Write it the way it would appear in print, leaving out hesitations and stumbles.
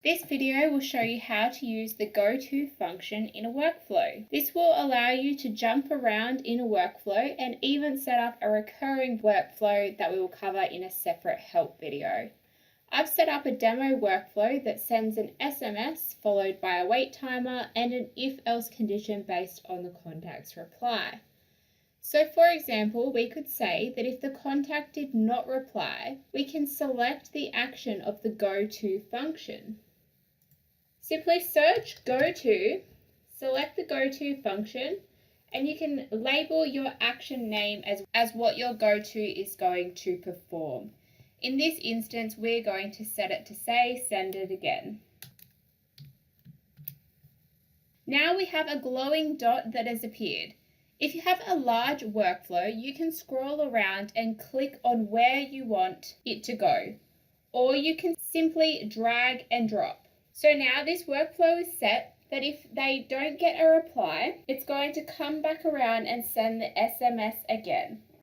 This video will show you how to use the go-to function in a workflow. This will allow you to jump around in a workflow and even set up a recurring workflow that we will cover in a separate help video. I've set up a demo workflow that sends an SMS followed by a wait timer and an if-else condition based on the contact's reply. So for example, we could say that if the contact did not reply, we can select the action of the go-to function. Simply search go-to, select the go-to function, and you can label your action name as what your go-to is going to perform. In this instance, we're going to set it to say, send it again. Now we have a glowing dot that has appeared. If you have a large workflow, you can scroll around and click on where you want it to go, or you can simply drag and drop. So now this workflow is set that if they don't get a reply, it's going to come back around and send the SMS again.